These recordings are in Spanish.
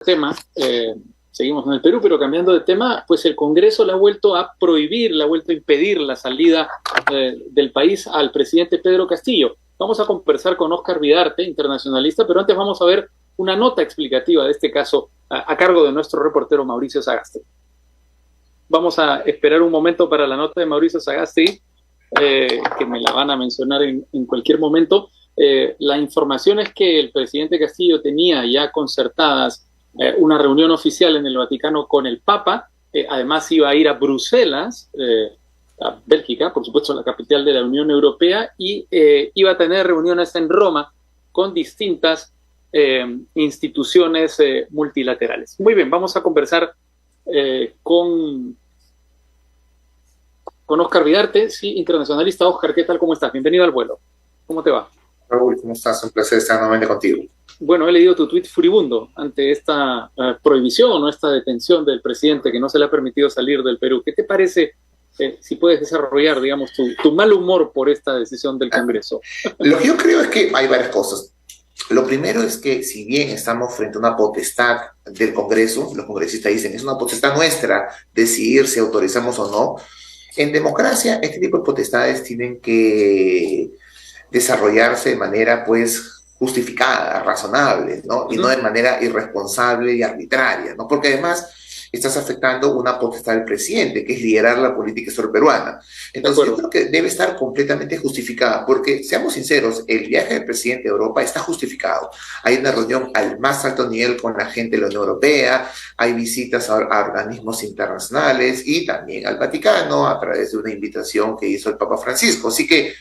tema, seguimos en el Perú, pero cambiando de tema, pues el Congreso le ha vuelto a prohibir, le ha vuelto a impedir la salida del país al presidente Pedro Castillo. Vamos a conversar con Óscar Vidarte, internacionalista, pero antes vamos a ver una nota explicativa de este caso a cargo de nuestro reportero Mauricio Sagasti. Vamos a esperar un momento para la nota de Mauricio Sagasti, que me la van a mencionar en cualquier momento. La información es que el presidente Castillo tenía ya concertadas una reunión oficial en el Vaticano con el Papa, además iba a ir a Bruselas, a Bélgica, por supuesto la capital de la Unión Europea, y iba a tener reuniones en Roma con distintas instituciones multilaterales. Muy bien, vamos a conversar con Óscar Vidarte, sí, internacionalista. Óscar, ¿qué tal? ¿Cómo estás? Bienvenido al vuelo. ¿Cómo te va? Raúl, ¿cómo estás? Un placer estar nuevamente contigo. Bueno, he leído tu tuit furibundo ante esta prohibición o esta detención del presidente que no se le ha permitido salir del Perú. ¿Qué te parece, si puedes desarrollar, digamos, tu mal humor por esta decisión del Congreso? Lo que yo creo es que hay varias cosas. Lo primero es que si bien estamos frente a una potestad del Congreso, los congresistas dicen es una potestad nuestra decidir si autorizamos o no, en democracia este tipo de potestades tienen que desarrollarse de manera, pues, justificada, razonable, ¿no? Y no de manera irresponsable y arbitraria, ¿no? Porque además estás afectando una potestad del presidente, que es liderar la política exterior peruana. Entonces, yo creo que debe estar completamente justificada, porque, seamos sinceros, el viaje del presidente a Europa está justificado. Hay una reunión al más alto nivel con la gente de la Unión Europea, hay visitas a organismos internacionales y también al Vaticano a través de una invitación que hizo el Papa Francisco. Así que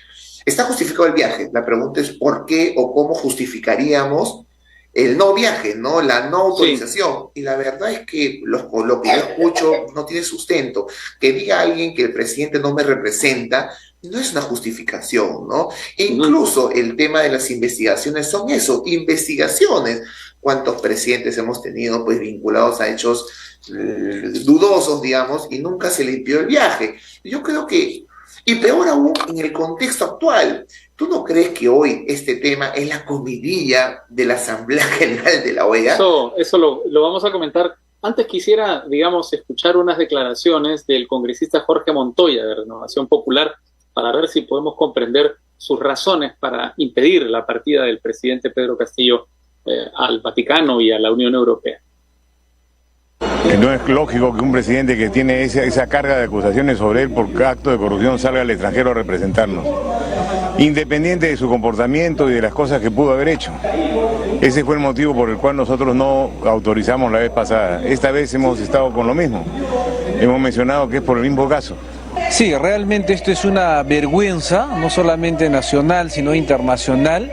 está justificado el viaje. La pregunta es por qué o cómo justificaríamos el no viaje, ¿no? La no autorización. Sí. Y la verdad es que lo que yo escucho no tiene sustento. Que diga alguien que el presidente no me representa no es una justificación, ¿no? E incluso el tema de las investigaciones son eso, investigaciones. ¿Cuántos presidentes hemos tenido, pues, vinculados a hechos dudosos, digamos, y nunca se limpió el viaje? Yo creo que, y peor aún en el contexto actual, ¿tú no crees que hoy este tema es la comidilla de la Asamblea General de la OEA? Eso lo vamos a comentar. Antes quisiera, digamos, escuchar unas declaraciones del congresista Jorge Montoya de Renovación Popular para ver si podemos comprender sus razones para impedir la partida del presidente Pedro Castillo al Vaticano y a la Unión Europea. No es lógico que un presidente que tiene esa carga de acusaciones sobre él por acto de corrupción salga al extranjero a representarnos, independiente de su comportamiento y de las cosas que pudo haber hecho. Ese fue el motivo por el cual nosotros no autorizamos la vez pasada. Esta vez hemos estado con lo mismo. Hemos mencionado que es por el mismo caso. Sí, realmente esto es una vergüenza, no solamente nacional, sino internacional,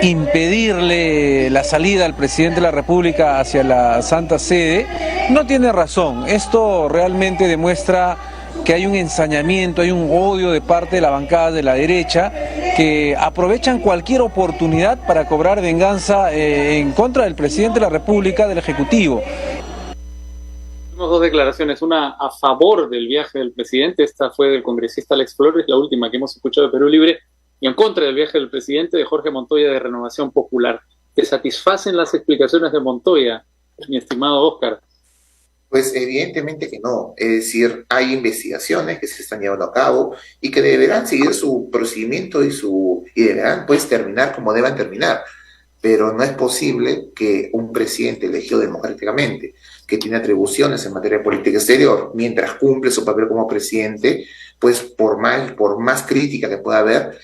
impedirle la salida al presidente de la República hacia la Santa Sede. No tiene razón, esto realmente demuestra que hay un ensañamiento, hay un odio de parte de la bancada de la derecha que aprovechan cualquier oportunidad para cobrar venganza en contra del presidente de la República, del Ejecutivo. Tenemos dos declaraciones, una a favor del viaje del presidente, esta fue del congresista Alex Flores, la última que hemos escuchado de Perú Libre, y en contra del viaje del presidente de Jorge Montoya de Renovación Popular. ¿Te satisfacen las explicaciones de Montoya, mi estimado Óscar? Pues evidentemente que no, es decir, hay investigaciones que se están llevando a cabo y que deberán seguir su procedimiento y deberán, pues, terminar como deban terminar. Pero no es posible que un presidente elegido democráticamente, que tiene atribuciones en materia de política exterior, mientras cumple su papel como presidente, pues por más crítica que pueda haber,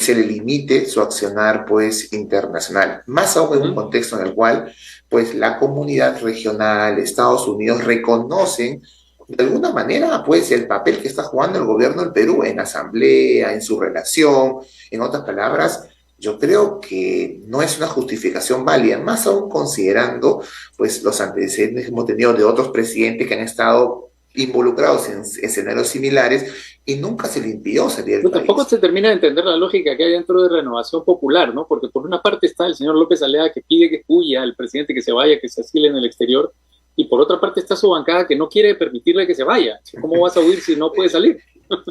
se le limite su accionar, pues, internacional. Más aún en un contexto en el cual, pues, la comunidad regional, Estados Unidos, reconocen de alguna manera, pues, el papel que está jugando el gobierno del Perú en asamblea, en su relación. En otras palabras, yo creo que no es una justificación válida, más aún considerando, pues, los antecedentes que hemos tenido de otros presidentes que han estado involucrados en escenarios similares y nunca se le impidió salir del país. Tampoco se termina de entender la lógica que hay dentro de Renovación Popular, ¿no? Porque por una parte está el señor López Alea que pide que huya al presidente, que se vaya, que se asile en el exterior, y por otra parte está su bancada que no quiere permitirle que se vaya. ¿Cómo vas a huir si no puede salir?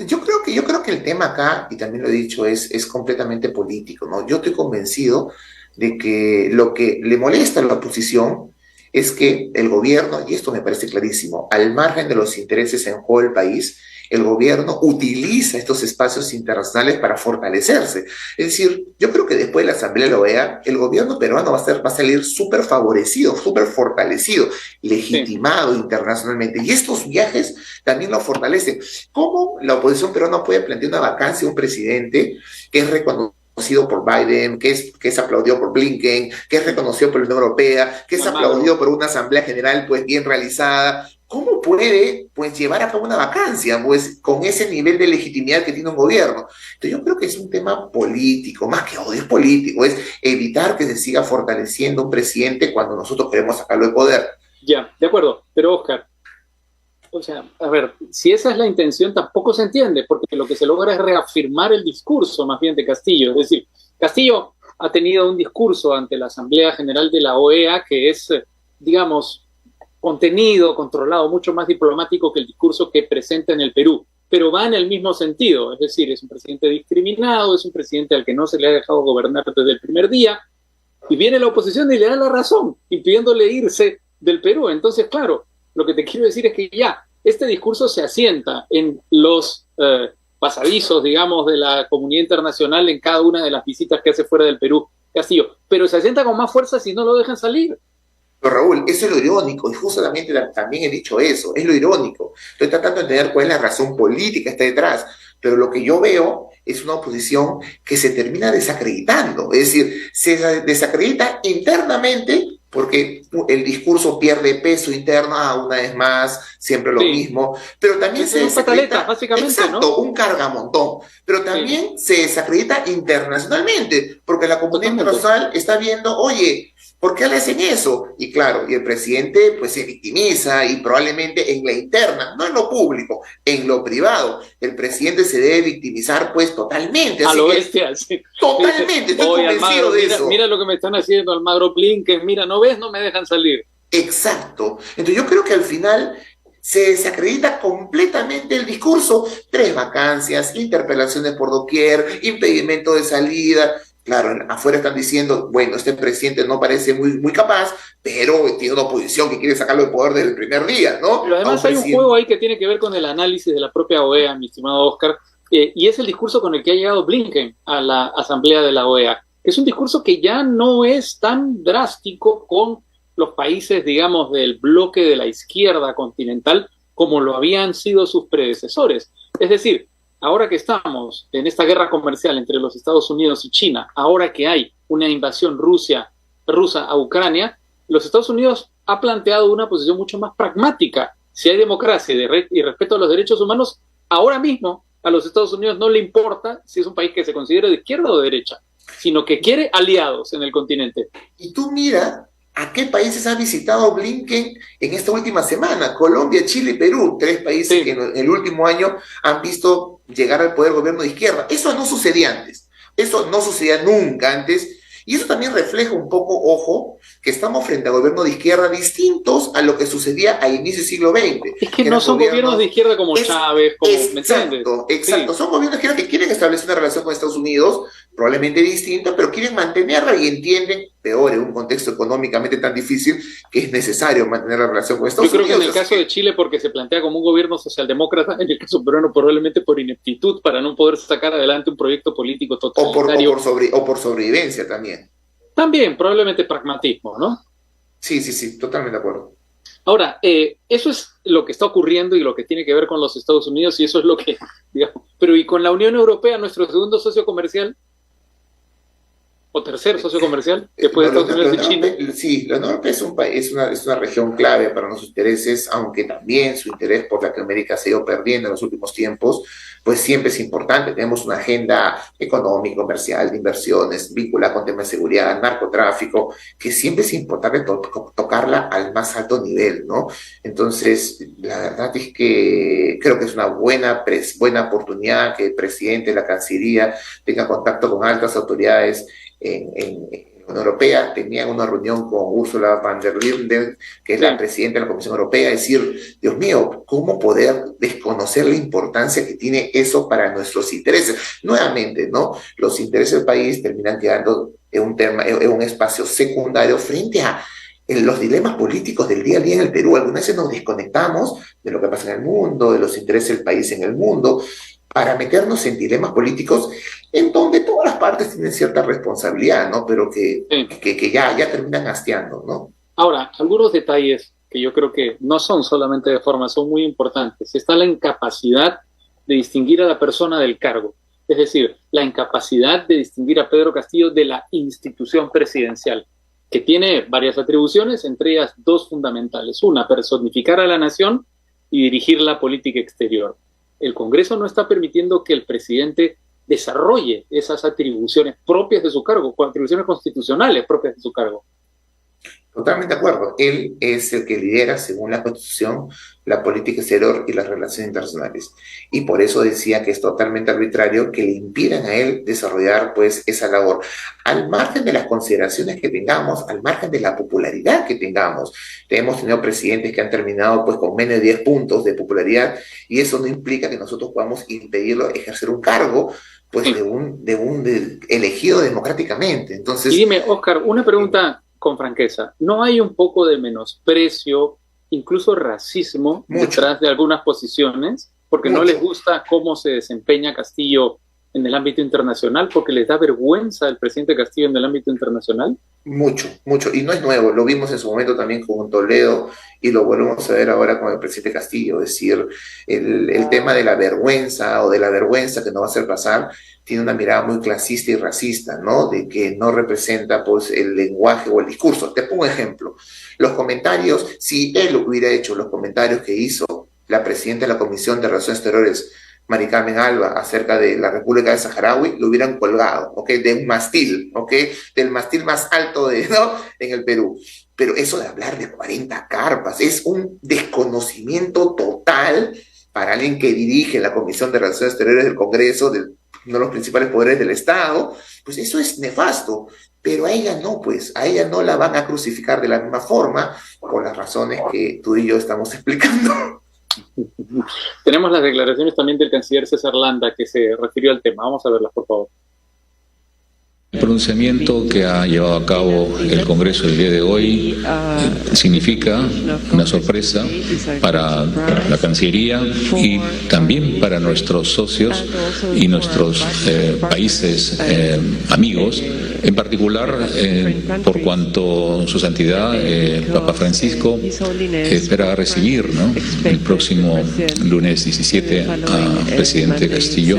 Yo creo que el tema acá, y también lo he dicho, es completamente político, ¿no? Yo estoy convencido de que lo que le molesta a la oposición es que el gobierno, y esto me parece clarísimo, al margen de los intereses en juego del país, el gobierno utiliza estos espacios internacionales para fortalecerse. Es decir, yo creo que después de la Asamblea de la OEA, el gobierno peruano va a salir súper favorecido, súper fortalecido, legitimado internacionalmente. Y estos viajes también lo fortalecen. ¿Cómo la oposición peruana puede plantear una vacancia a un presidente que es reconocido por Biden, que es aplaudido por Blinken, que es reconocido por la Unión Europea, que es aplaudido por una Asamblea General pues bien realizada? ¿Cómo puede pues llevar a cabo una vacancia pues con ese nivel de legitimidad que tiene un gobierno? Entonces yo creo que es un tema político, más que odio, es político, es evitar que se siga fortaleciendo un presidente cuando nosotros queremos sacarlo de poder. Ya, de acuerdo, pero Oscar, o sea, a ver, si esa es la intención tampoco se entiende, porque lo que se logra es reafirmar el discurso más bien de Castillo. Es decir, Castillo ha tenido un discurso ante la Asamblea General de la OEA que es, digamos, contenido, controlado, mucho más diplomático que el discurso que presenta en el Perú, pero va en el mismo sentido, es decir, es un presidente discriminado, es un presidente al que no se le ha dejado gobernar desde el primer día, y viene la oposición y le da la razón, impidiéndole irse del Perú. Entonces, claro, lo que te quiero decir es que ya, este discurso se asienta en los pasadizos, digamos, de la comunidad internacional en cada una de las visitas que hace fuera del Perú, Castillo, pero se asienta con más fuerza si no lo dejan salir. Pero Raúl, eso es lo irónico, y justamente también he dicho eso, es lo irónico. Estoy tratando de entender cuál es la razón política que está detrás, pero lo que yo veo es una oposición que se termina desacreditando, es decir, se desacredita internamente porque el discurso pierde peso interno, una vez más, siempre lo mismo, pero también se desacredita, básicamente, exacto, ¿no? un cargamontón, pero también se desacredita internacionalmente, porque la comunidad internacional está viendo, oye, ¿por qué le hacen eso? Y claro, y el presidente pues se victimiza y probablemente en la interna, no en lo público, en lo privado, el presidente se debe victimizar pues totalmente. A así lo que, bestia, sí. Totalmente, estoy Oye, convencido Almagro, de mira, eso. mira lo que me están haciendo Almagro Blinken, mira, ¿no ves? No me dejan salir. Exacto. Entonces yo creo que al final se desacredita completamente el discurso. 3 vacancias, interpelaciones por doquier, impedimento de salida. Claro, afuera están diciendo, bueno, este presidente no parece muy capaz, pero tiene una oposición que quiere sacarlo del poder desde el primer día, ¿no? Pero además hay un juego ahí que tiene que ver con el análisis de la propia OEA, mi estimado Oscar, y es el discurso con el que ha llegado Blinken a la Asamblea de la OEA. Es un discurso que ya no es tan drástico con los países, digamos, del bloque de la izquierda continental como lo habían sido sus predecesores. Es decir, ahora que estamos en esta guerra comercial entre los Estados Unidos y China, ahora que hay una invasión rusa a Ucrania, los Estados Unidos ha planteado una posición mucho más pragmática. Si hay democracia y respeto a los derechos humanos, ahora mismo a los Estados Unidos no le importa si es un país que se considera de izquierda o de derecha, sino que quiere aliados en el continente. Y tú mira ¿a qué países ha visitado Blinken en esta última semana? Colombia, Chile y Perú, 3 países que en el último año han visto llegar al poder gobierno de izquierda. Eso no sucedía antes, eso no sucedía nunca antes, y eso también refleja un poco, ojo, que estamos frente a gobiernos de izquierda distintos a lo que sucedía a inicio del siglo XX. Es que no son gobiernos de izquierda como Chávez, como, ¿me entiendes? Exacto, son gobiernos de izquierda que quieren establecer una relación con Estados Unidos, probablemente distinta, pero quieren mantenerla y entienden, peor en un contexto económicamente tan difícil, que es necesario mantener la relación con Estados Unidos. Yo creo que en el caso de Chile, porque se plantea como un gobierno socialdemócrata, en el caso peruano probablemente por ineptitud, para no poder sacar adelante un proyecto político totalitario. O por sobrevivencia también. También, probablemente pragmatismo, ¿no? Sí, totalmente de acuerdo. Ahora, eso es lo que está ocurriendo y lo que tiene que ver con los Estados Unidos, y eso es lo que, digamos, pero ¿y con la Unión Europea, nuestro segundo socio comercial? ¿O tercer socio comercial después de Estados Unidos y China? Sí, la Unión Europea es una región clave para nuestros intereses, aunque también su interés por Latinoamérica se ha ido perdiendo en los últimos tiempos, pues siempre es importante. Tenemos una agenda económica, comercial, de inversiones, vinculada con temas de seguridad, narcotráfico, que siempre es importante tocarla al más alto nivel, ¿no? Entonces, la verdad es que creo que es una buena oportunidad que el presidente, la Cancillería, tenga contacto con altas autoridades en la Unión Europea. Tenían una reunión con Ursula von der Leyen, que es la presidenta de la Comisión Europea, decir, Dios mío, ¿cómo poder desconocer la importancia que tiene eso para nuestros intereses? Nuevamente, ¿no? Los intereses del país terminan quedando en un espacio secundario frente a en los dilemas políticos del día a día en el Perú. Algunas veces nos desconectamos de lo que pasa en el mundo, de los intereses del país en el mundo, para meternos en dilemas políticos en donde todas las partes tienen cierta responsabilidad, ¿no? Pero que ya terminan hastiando, ¿no? Ahora, algunos detalles que yo creo que no son solamente de forma, son muy importantes. Está la incapacidad de distinguir a la persona del cargo. Es decir, la incapacidad de distinguir a Pedro Castillo de la institución presidencial, que tiene varias atribuciones, entre ellas dos fundamentales. Una, personificar a la nación y dirigir la política exterior. El Congreso no está permitiendo que el presidente desarrolle esas atribuciones propias de su cargo, atribuciones constitucionales propias de su cargo. Totalmente de acuerdo. Él es el que lidera, según la Constitución, la política exterior y las relaciones internacionales. Y por eso decía que es totalmente arbitrario que le impidan a él desarrollar, pues, esa labor. Al margen de las consideraciones que tengamos, al margen de la popularidad que tengamos. Hemos tenido presidentes que han terminado, pues, con menos de 10 puntos de popularidad, y eso no implica que nosotros podamos impedirlo ejercer un cargo, pues, de elegido democráticamente. Entonces, y dime, Oscar, una pregunta con franqueza, ¿no hay un poco de menosprecio, incluso racismo, detrás de algunas posiciones? Porque no les gusta cómo se desempeña Castillo en el ámbito internacional, porque les da vergüenza el presidente Castillo en el ámbito internacional. Mucho, y no es nuevo, lo vimos en su momento también con Toledo y lo volvemos a ver ahora con el presidente Castillo. Es decir, el tema de la vergüenza o de la vergüenza que no va a hacer pasar tiene una mirada muy clasista y racista, ¿no? De que no representa, pues, el lenguaje o el discurso. Te pongo un ejemplo. Los comentarios, si él hubiera hecho los comentarios que hizo la presidenta de la Comisión de Relaciones Exteriores, Mari Carmen Alba, acerca de la República de Saharaui, lo hubieran colgado, ¿ok? De un mastil, ¿ok? Del mastil más alto ¿no? En el Perú. Pero eso de hablar de 40 carpas es un desconocimiento total para alguien que dirige la Comisión de Relaciones Exteriores del Congreso, de uno de los principales poderes del Estado. Pues eso es nefasto. Pero a ella no, pues, a ella no la van a crucificar de la misma forma, por las razones que tú y yo estamos explicando. Tenemos las declaraciones también del canciller César Landa, que se refirió al tema. Vamos a verlas, por favor. El pronunciamiento que ha llevado a cabo el Congreso el día de hoy significa una sorpresa para la Cancillería y también para nuestros socios y nuestros países amigos, en particular por cuanto su santidad, Papa Francisco, espera recibir, ¿no?, el próximo lunes 17 al presidente Castillo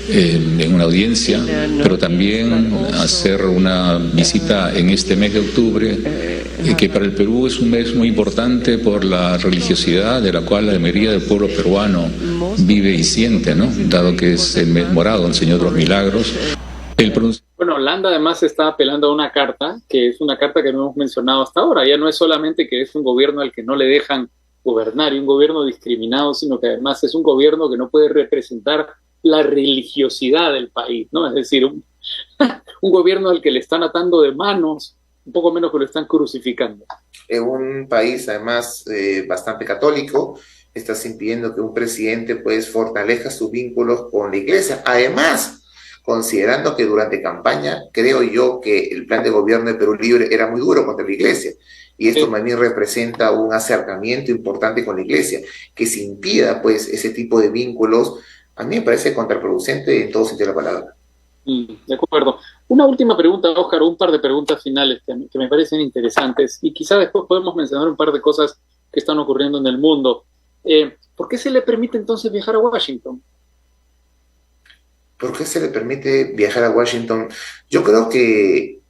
en una audiencia, pero también hacer una visita en este mes de octubre, que para el Perú es un mes muy importante por la religiosidad de la cual la mayoría del pueblo peruano vive y siente, ¿no?, dado que es el mes morado, el Señor de los Milagros. Bueno, Landa además está apelando a una carta, que es una carta que no hemos mencionado hasta ahora. Ya no es solamente que es un gobierno al que no le dejan gobernar y un gobierno discriminado, sino que además es un gobierno que no puede representar la religiosidad del país, ¿no? Es decir, un gobierno al que le están atando de manos, un poco menos que lo están crucificando. En un país, además, bastante católico, estás impidiendo que un presidente, pues, fortalezca sus vínculos con la iglesia. Además, considerando que durante campaña, creo yo que el plan de gobierno de Perú Libre era muy duro contra la iglesia. Y esto también representa un acercamiento importante con la iglesia. Que se impida, pues, ese tipo de vínculos, a mí me parece contraproducente en todo sentido de la palabra. De acuerdo. Una última pregunta, Óscar, un par de preguntas finales que me parecen interesantes y quizá después podemos mencionar un par de cosas que están ocurriendo en el mundo. ¿Por qué se le permite entonces viajar a Washington? ¿Por qué se le permite viajar a Washington? Yo creo que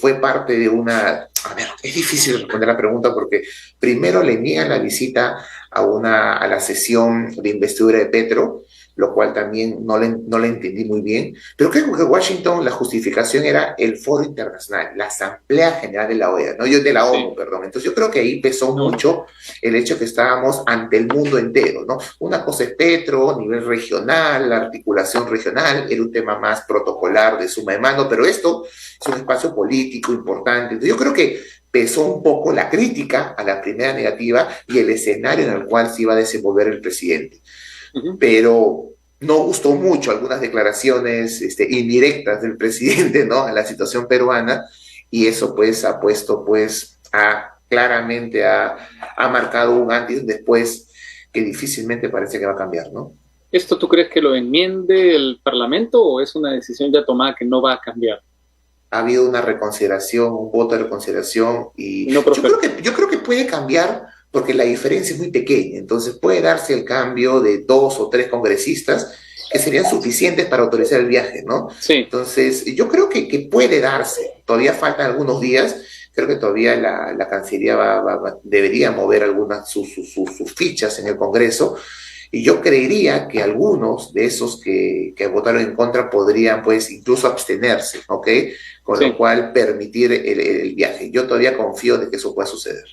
fue parte de una... A ver, es difícil responder la pregunta porque primero le niegan la visita a la sesión de investidura de Petro, lo cual también no le entendí muy bien, pero creo que Washington, la justificación era el foro internacional, la Asamblea General de la OEA, ¿no? De la ONU, perdón. Entonces yo creo que ahí pesó mucho el hecho que estábamos ante el mundo entero, ¿no? Una cosa es Petro, a nivel regional, la articulación regional, era un tema más protocolar de suma de mano, pero esto es un espacio político importante. Entonces yo creo que pesó un poco la crítica a la primera negativa y el escenario en el cual se iba a desenvolver el presidente. Pero no gustó mucho algunas declaraciones indirectas del presidente, ¿no?, a la situación peruana, y eso pues ha puesto pues claramente ha marcado un antes y un después que difícilmente parece que va a cambiar, ¿no? ¿Esto tú crees que lo enmiende el Parlamento o es una decisión ya tomada que no va a cambiar? Ha habido una reconsideración, un voto de reconsideración y no yo creo que puede cambiar porque la diferencia es muy pequeña, entonces puede darse el cambio de 2 o 3 congresistas que serían suficientes para autorizar el viaje, ¿no? Sí. Entonces yo creo que puede darse, todavía faltan algunos días, creo que todavía la Cancillería debería mover algunas sus fichas en el Congreso, y yo creería que algunos de esos que votaron en contra podrían pues incluso abstenerse, ¿ok? Con lo cual permitir el viaje. Yo todavía confío de que eso pueda suceder.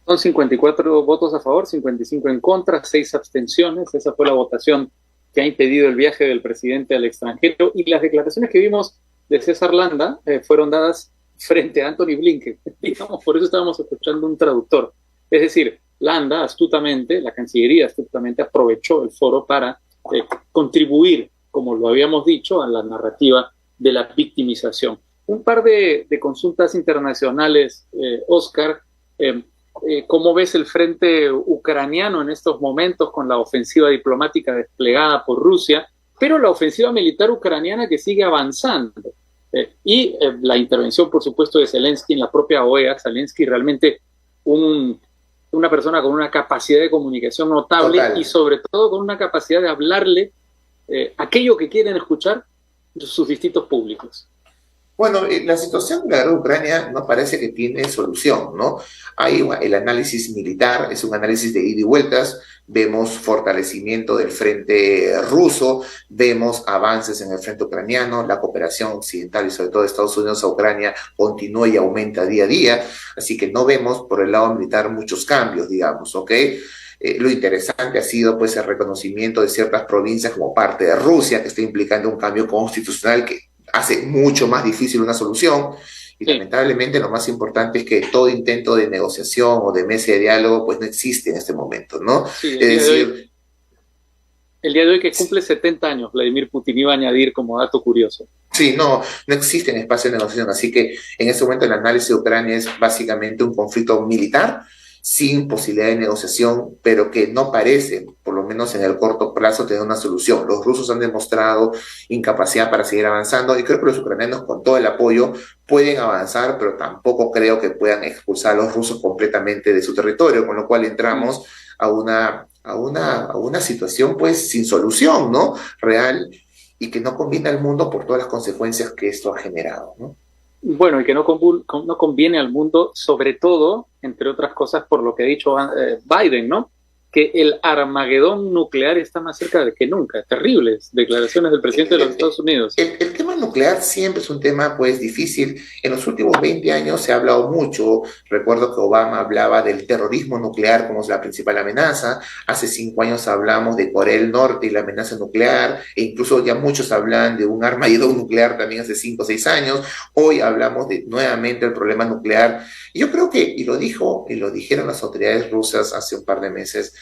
Son 54 votos a favor, 55 en contra, 6 abstenciones. Esa fue la votación que ha impedido el viaje del presidente al extranjero. Y las declaraciones que vimos de César Landa fueron dadas frente a Antony Blinken. Digamos, por eso estábamos escuchando un traductor. Es decir, Landa astutamente, la Cancillería astutamente aprovechó el foro para contribuir, como lo habíamos dicho, a la narrativa de la victimización. Un par de consultas internacionales, Oscar. ¿Cómo ves el frente ucraniano en estos momentos con la ofensiva diplomática desplegada por Rusia, pero la ofensiva militar ucraniana que sigue avanzando? Y la intervención, por supuesto, de Zelensky en la propia OEA. Zelensky realmente una persona con una capacidad de comunicación notable. Total. Y sobre todo con una capacidad de hablarle aquello que quieren escuchar sus distintos públicos. Bueno, la situación de la guerra de Ucrania no parece que tiene solución, ¿no? Hay el análisis militar, es un análisis de ida y vueltas, vemos fortalecimiento del frente ruso, vemos avances en el frente ucraniano, la cooperación occidental y sobre todo de Estados Unidos a Ucrania continúa y aumenta día a día, así que no vemos por el lado militar muchos cambios, digamos, ¿ok? Lo interesante ha sido pues el reconocimiento de ciertas provincias como parte de Rusia, que está implicando un cambio constitucional que hace mucho más difícil una solución, y lamentablemente lo más importante es que todo intento de negociación o de mesa de diálogo pues no existe en este momento, ¿no? Sí, el día de hoy que cumple 70 años, Vladimir Putin, iba a añadir como dato curioso. Sí, no existe espacio de negociación, así que en este momento el análisis de Ucrania es básicamente un conflicto militar sin posibilidad de negociación, pero que no parece, por lo menos en el corto plazo, tener una solución. Los rusos han demostrado incapacidad para seguir avanzando y creo que los ucranianos, con todo el apoyo, pueden avanzar, pero tampoco creo que puedan expulsar a los rusos completamente de su territorio, con lo cual entramos a una situación pues sin solución, ¿no? Real, y que no conviene al mundo por todas las consecuencias que esto ha generado, ¿no? Bueno, y que no conviene al mundo, sobre todo, entre otras cosas, por lo que ha dicho Biden, ¿no? Que el Armagedón nuclear está más cerca de que nunca. Terribles declaraciones del presidente de los Estados Unidos. El tema nuclear siempre es un tema pues difícil. En los últimos 20 años se ha hablado mucho. Recuerdo que Obama hablaba del terrorismo nuclear como la principal amenaza. Hace 5 años hablamos de Corea del Norte y la amenaza nuclear, e incluso ya muchos hablan de un Armagedón nuclear también hace 5 o 6 años. Hoy hablamos nuevamente del problema nuclear. Y yo creo que, y lo dijeron las autoridades rusas hace un par de meses,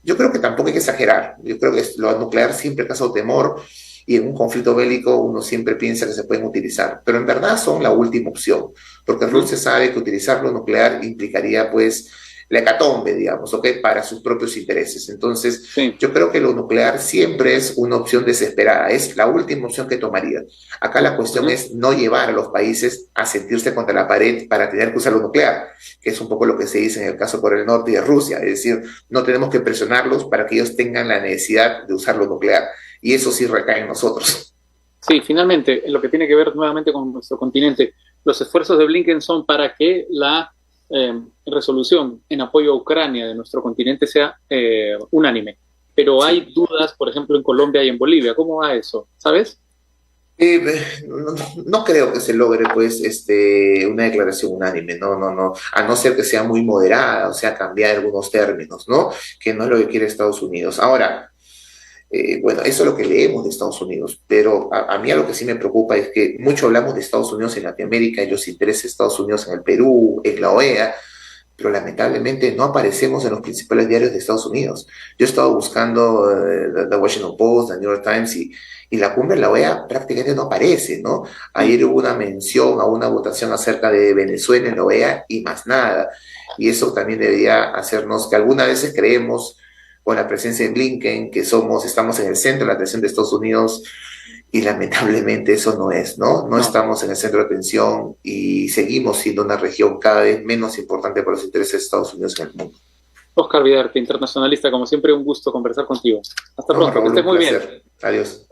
yo creo que tampoco hay que exagerar. Yo creo que lo nuclear siempre causa temor y en un conflicto bélico uno siempre piensa que se pueden utilizar, pero en verdad son la última opción, porque Rusia sabe que utilizar lo nuclear implicaría pues la hecatombe, digamos, ¿ok? Para sus propios intereses. Entonces, yo creo que lo nuclear siempre es una opción desesperada, es la última opción que tomaría. Acá la cuestión es no llevar a los países a sentirse contra la pared para tener que usar lo nuclear, que es un poco lo que se dice en el caso de Corea del Norte y de Rusia, es decir, no tenemos que presionarlos para que ellos tengan la necesidad de usar lo nuclear, y eso sí recae en nosotros. Sí, finalmente, en lo que tiene que ver nuevamente con nuestro continente, los esfuerzos de Blinken son para que la resolución en apoyo a Ucrania de nuestro continente sea unánime. Pero hay dudas, por ejemplo, en Colombia y en Bolivia. ¿Cómo va eso? ¿Sabes? No creo que se logre pues una declaración unánime, no, a no ser que sea muy moderada, o sea, cambiar algunos términos, ¿no? Que no es lo que quiere Estados Unidos. Ahora, bueno, eso es lo que leemos de Estados Unidos, pero a mí lo que sí me preocupa es que mucho hablamos de Estados Unidos en Latinoamérica y los intereses de Estados Unidos en el Perú, en la OEA, pero lamentablemente no aparecemos en los principales diarios de Estados Unidos. Yo he estado buscando The Washington Post, The New York Times, y la cumbre de la OEA prácticamente no aparece, ¿no? Ayer hubo una mención a una votación acerca de Venezuela en la OEA y más nada. Y eso también debería hacernos que algunas veces creemos, con la presencia de Blinken, que estamos en el centro de la atención de Estados Unidos, y lamentablemente eso no es, ¿no? No estamos en el centro de atención y seguimos siendo una región cada vez menos importante para los intereses de Estados Unidos en el mundo. Oscar Vidarte, internacionalista, como siempre, un gusto conversar contigo. Hasta pronto, que estés muy bien. Adiós.